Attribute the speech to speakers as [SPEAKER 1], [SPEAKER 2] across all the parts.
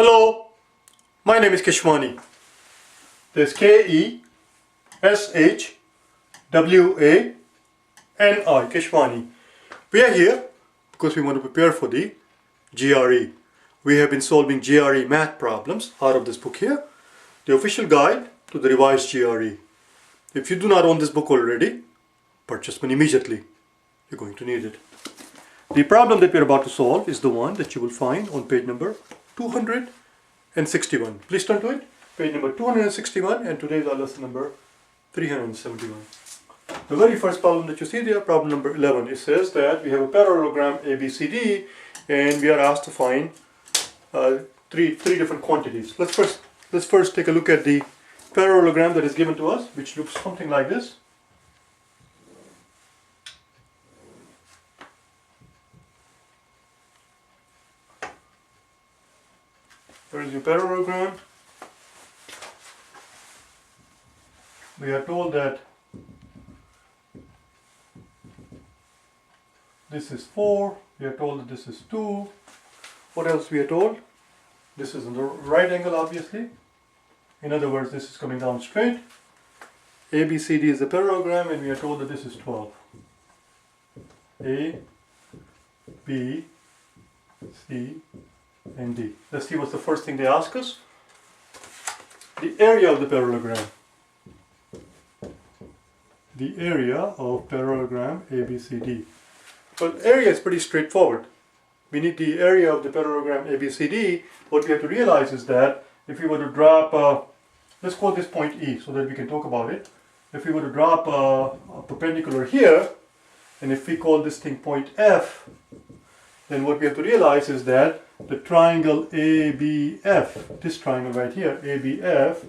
[SPEAKER 1] Hello, my name is Keshwani. There's K-E-S-H-W-A-N-I, Keshwani. We are here because we want to prepare for the GRE. We have been solving GRE math problems out of this book here, the official guide to the revised GRE. If you do not own this book already, purchase one immediately. You're going to need it. The problem that we're about to solve is the one that you will find on page number 261. Please turn to it. Page number 261, and today is our lesson number 371. The very first problem that you see there, problem number 11, it says that we have a parallelogram ABCD and we are asked to find three different quantities. Let's first take a look at the parallelogram that is given to us, which looks something like this. There is your parallelogram. We are told that this is 4. We are told that this is 2. What else we are told? This is in the right angle, obviously. In other words, this is coming down straight. ABCD is the parallelogram, and we are told that this is 12. A, B, C, and D. Let's see what's the first thing they ask us. The area of the parallelogram. The area of parallelogram ABCD. Well, area is pretty straightforward. We need the area of the parallelogram ABCD. What we have to realize is that if we were to drop, let's call this point E so that we can talk about it. If we were to drop a perpendicular here, and if we call this thing point F, then what we have to realize is that the triangle ABF, this triangle right here, ABF,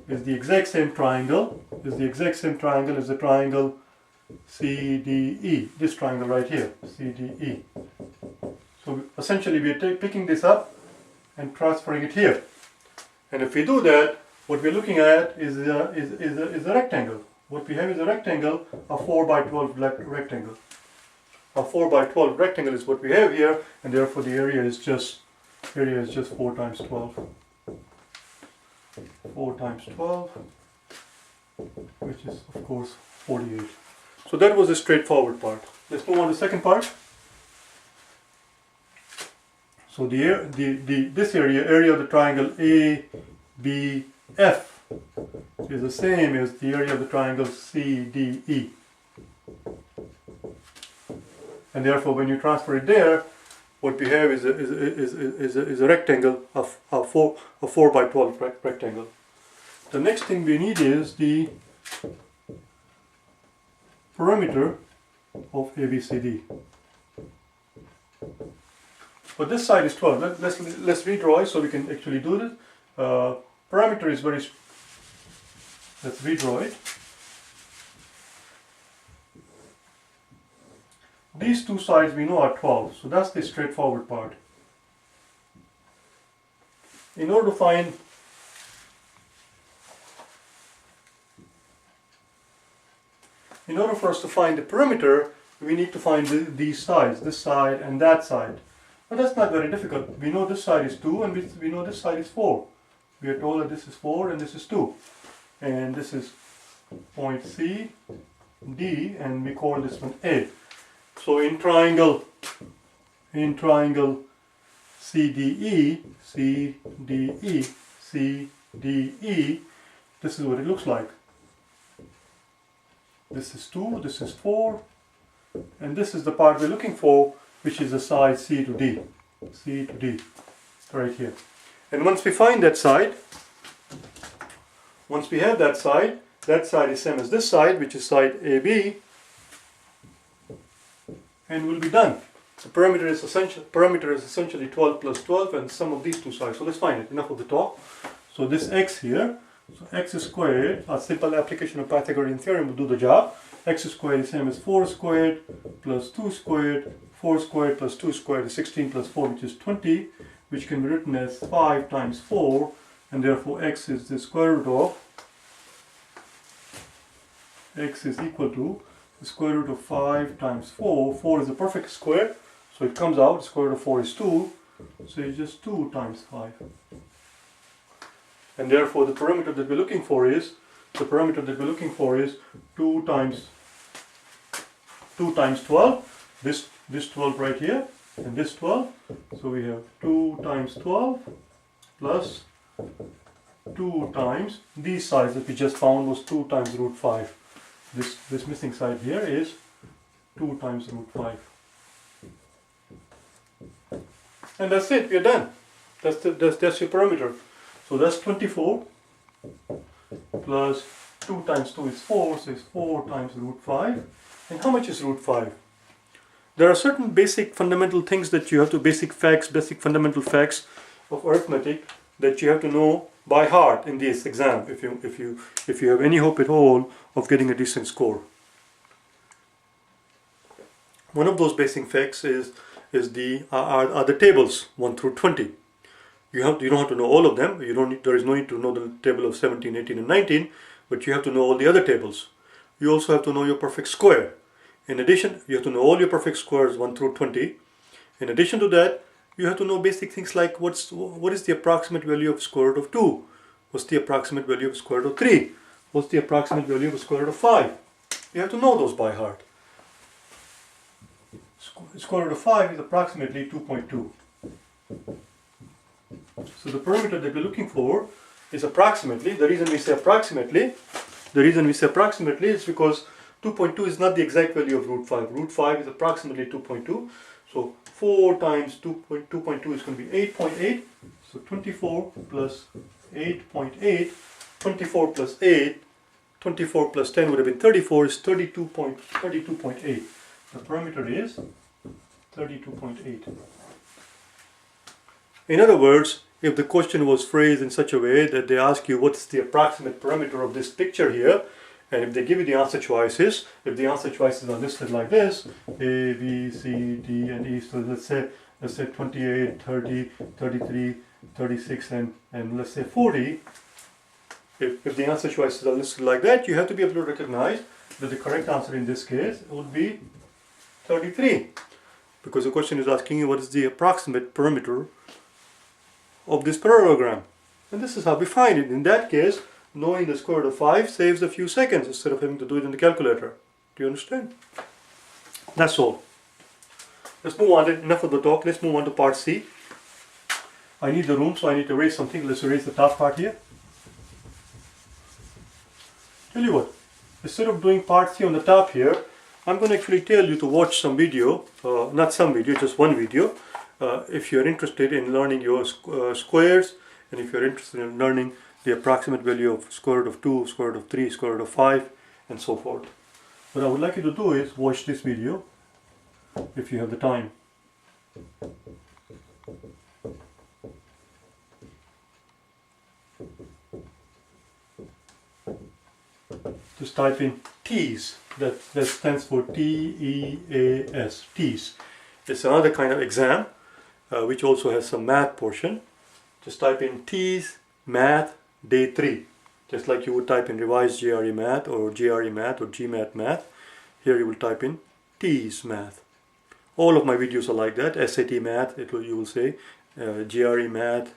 [SPEAKER 1] is the exact same triangle, as the triangle CDE, this triangle right here, CDE. So essentially we are picking this up and transferring it here. And if we do that, what we're looking at is a rectangle. What we have is a rectangle, a 4 by 12 rectangle. A 4 by 12 rectangle is what we have here, and therefore the area is just 4 times 12. 4 times 12, which is of course 48. So that was the straightforward part. Let's move on to the second part. So this area of the triangle ABF is the same as the area of the triangle CDE. And therefore, when you transfer it there, what we have is a rectangle of a 4 by 12 rectangle. The next thing we need is the perimeter of ABCD. But this side is 12. Let's redraw it so we can actually do this. Perimeter is very. Let's redraw it. These two sides we know are 12, so that's the straightforward part. In order for us to find the perimeter, we need to find these sides, this side and that side. But that's not very difficult. We know this side is 2 and we know this side is 4. We are told that this is 4 and this is 2. And this is point C, D, and we call this one A. So in triangle CDE, this is what it looks like. This is 2, this is 4, and this is the part we're looking for, which is the side C to D, right here. And once we find that side, once we have that side is same as this side, which is side AB, and we'll be done. The perimeter is essentially 12 plus 12 and sum of these two sides. So let's find it. Enough of the talk. So this x here, so x squared, a simple application of Pythagorean theorem will do the job. X squared is same as 4 squared plus 2 squared. 4 squared plus 2 squared is 16 plus 4, which is 20, which can be written as 5 times 4, and therefore x is the square root of, x is equal to the square root of 5 times 4. 4 is a perfect square, so it comes out, the square root of 4 is 2. So it's just 2 times 5. And therefore the parameter that we're looking for is 2 times 12. This 12 right here, and this 12. So we have 2 times 12 plus 2 times these sides that we just found was 2 times root 5. This missing side here is 2 times root 5. And that's it, we're done. That's your parameter. So that's 24 plus 2 times 2 is 4, so it's 4 times root 5. And how much is root 5? There are certain basic fundamental things that you have to, basic fundamental facts of arithmetic that you have to know by heart in this exam if you have any hope at all of getting a decent score. One of those basic facts are the tables 1 through 20. You don't have to know all of them. There is no need to know the table of 17, 18 and 19, but you have to know all the other tables. You also have to know your perfect square. In addition, you have to know all your perfect squares 1 through 20. In addition to that, you have to know basic things like what is the approximate value of square root of 2? What's the approximate value of square root of 3? What's the approximate value of square root of 5? You have to know those by heart. Square root of 5 is approximately 2.2. So the parameter that we're looking for is approximately. The reason we say approximately is because 2.2 is not the exact value of root 5. Root 5 is approximately 2.2. So 4 times 2.2 is going to be 8.8. So 24 plus 8.8, 24 plus 8, 24 plus 10 would have been 34, is 32.8. The parameter is 32.8. In other words, if the question was phrased in such a way that they ask you what's the approximate parameter of this picture here, and if they give you the answer choices, if the answer choices are listed like this, A, B, C, D, and E, so let's say 28, 30, 33, 36, and let's say 40, if the answer choices are listed like that, you have to be able to recognize that the correct answer in this case would be 33. Because the question is asking you what is the approximate parameter of this parallelogram. And this is how we find it. In that case, knowing the square root of 5 saves a few seconds instead of having to do it in the calculator. Do you understand? That's all. Let's move on. Enough of the talk. Let's move on to part C. I need the room, so I need to erase something. Let's erase the top part here. Tell you what, instead of doing part C on the top here, I'm going to actually tell you to watch some video, not some video, just one video, if you're interested in learning your squares, and if you're interested in learning the approximate value of square root of 2, square root of 3, square root of 5, and so forth. What I would like you to do is watch this video, if you have the time. Just type in TEAS, that stands for T-E-A-S, TEAS. It's another kind of exam, which also has some math portion. Just type in TEAS Math Day 3, just like you would type in revised GRE Math or GRE Math or GMAT Math. Here you will type in TEAS Math. All of my videos are like that. SAT Math, you will say, GRE Math,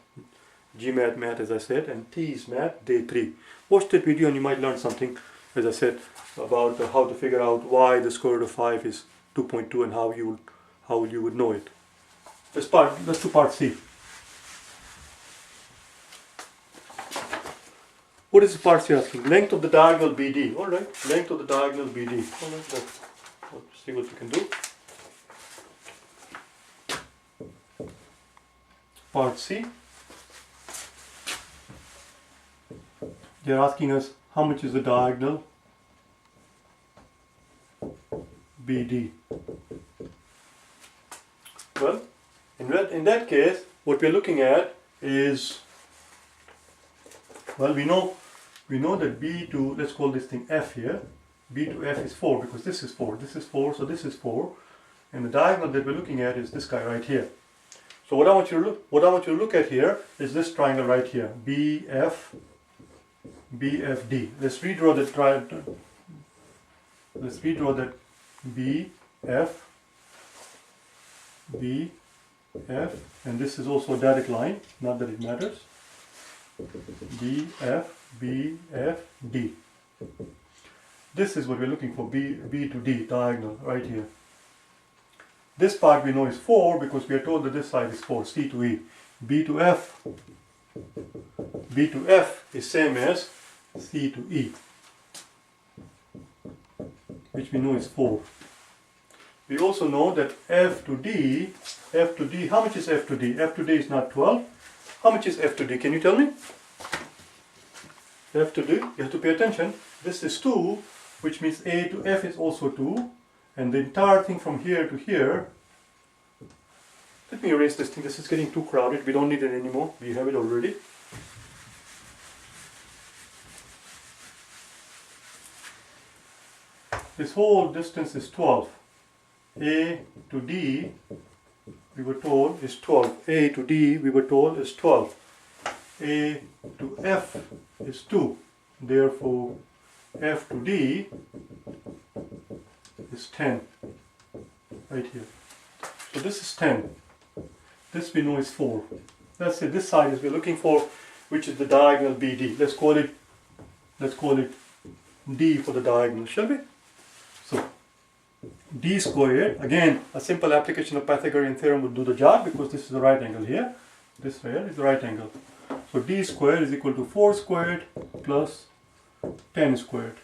[SPEAKER 1] GMAT Math as I said, and TEAS Math Day 3. Watch that video and you might learn something, as I said, about how to figure out why the square root of 5 is 2.2 and how you would know it. Let's do part C. What is the part C asking? Length of the diagonal BD. Alright, length of the diagonal BD. Alright, let's see what we can do. Part C. They're asking us how much is the diagonal BD. Well, in that case, what we're looking at is, well, we know that B to, let's call this thing F here. B to F is 4 because this is 4, this is 4, so this is 4. And the diagonal that we're looking at is this guy right here. So what I want you to look at here is this triangle right here, BFD. Let's redraw that triangle. Let's redraw that BFD. F, and this is also a direct line, not that it matters. D, F, B, F, D. This is what we're looking for, B to D, diagonal, right here. This part we know is 4 because we are told that this side is 4, C to E. B to F is same as C to E, which we know is 4. We also know that F to D, how much is F to D? F to D is not 12. How much is F to D? Can you tell me? F to D, you have to pay attention. This is 2, which means A to F is also 2. And the entire thing from here to here. Let me erase this thing. This is getting too crowded. We don't need it anymore. We have it already. This whole distance is 12. A to D, we were told, is 12. A to D, we were told, is 12. A to F is 2. Therefore, F to D is 10. Right here. So this is 10. This we know is 4. Let's say this side is we're looking for, which is the diagonal BD. Let's call it D for the diagonal, shall we? So D squared, again a simple application of Pythagorean theorem would do the job because this is the right angle here. This here is the right angle. So D squared is equal to 4 squared plus 10 squared.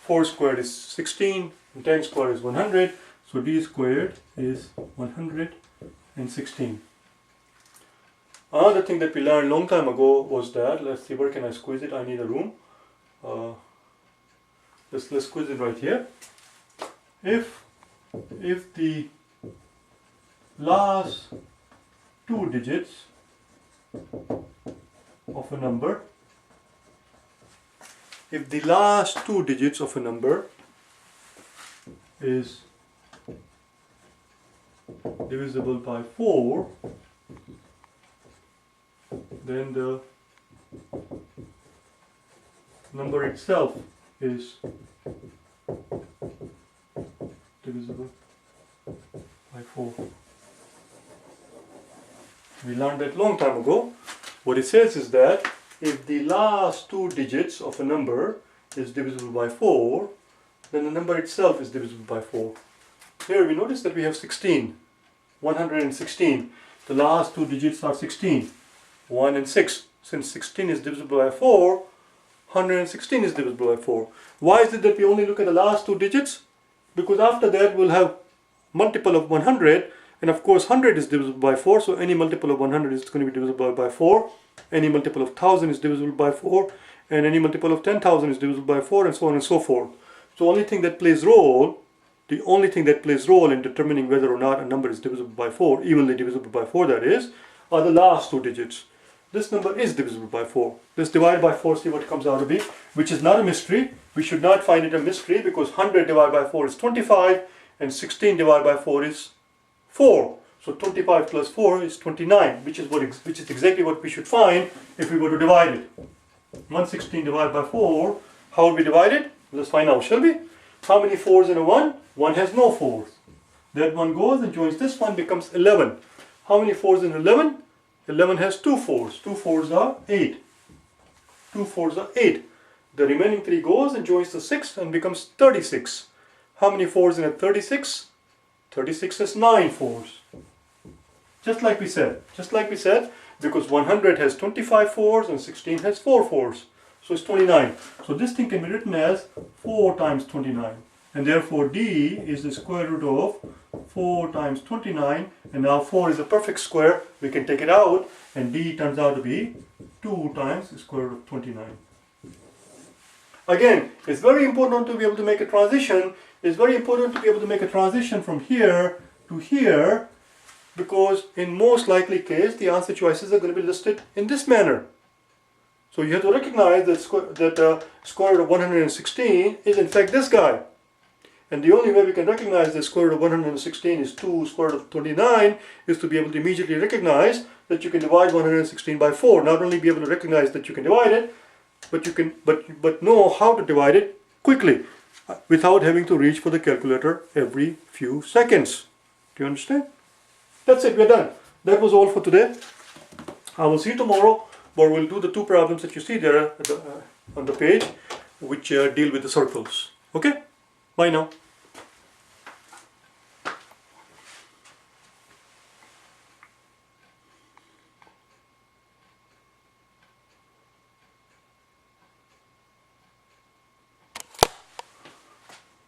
[SPEAKER 1] 4 squared is 16 and 10 squared is 100. So D squared is 116. Another thing that we learned long time ago was that, let's see, where can I squeeze it? I need a room. Let's squeeze it right here. If the last 2 digits of a number, is divisible by 4, then the number itself is divisible by 4. We learned that long time ago. What it says is that if the last 2 digits of a number is divisible by 4, then the number itself is divisible by 4. Here we notice that we have 16, 116. The last 2 digits are 16, 1 and 6. Since 16 is divisible by 4, 116 is divisible by 4. Why is it that we only look at the last 2 digits? Because after that we'll have multiple of 100, and of course 100 is divisible by 4, so any multiple of 100 is going to be divisible by 4. Any multiple of 1000 is divisible by 4, and any multiple of 10,000 is divisible by 4, and so on and so forth. So the only thing that plays role in determining whether or not a number is divisible by 4, evenly divisible by 4 that is, are the last 2 digits. This number is divisible by 4. Let's divide by 4, see what it comes out to be, which is not a mystery. We should not find it a mystery because 100 divided by 4 is 25 and 16 divided by 4 is 4. So 25 plus 4 is 29, which is exactly what we should find if we were to divide it. 116 divided by 4, how will we divide it? Let's find out, shall we? How many 4s in a 1? 1 has no 4s. That one goes and joins this one, becomes 11. How many 4s in 11? 11 has 2 4s. 2 4s are 8. 2 4s are 8. The remaining 3 goes and joins the 6 and becomes 36. How many 4s in a 36? 36 has 9 4s. Just like we said, because 100 has 25 4s and 16 has 4 4s. So it's 29. So this thing can be written as 4 times 29. And therefore D is the square root of 4 times 29. And now 4 is a perfect square. We can take it out. And D turns out to be 2 times the square root of 29. Again, it's very important to be able to make a transition. It's very important to be able to make a transition from here to here, because in most likely case, the answer choices are going to be listed in this manner. So you have to recognize that square root of 116 is in fact this guy. And the only way we can recognize the square root of 116 is 2 square root of 29 is to be able to immediately recognize that you can divide 116 by 4. Not only be able to recognize that you can divide it, but you can but know how to divide it quickly without having to reach for the calculator every few seconds. Do you understand? That's it, we're done. that was all for today. I will see you tomorrow, where we'll do the 2 problems that you see there on the page, which deal with the circles. Okay? Bye now.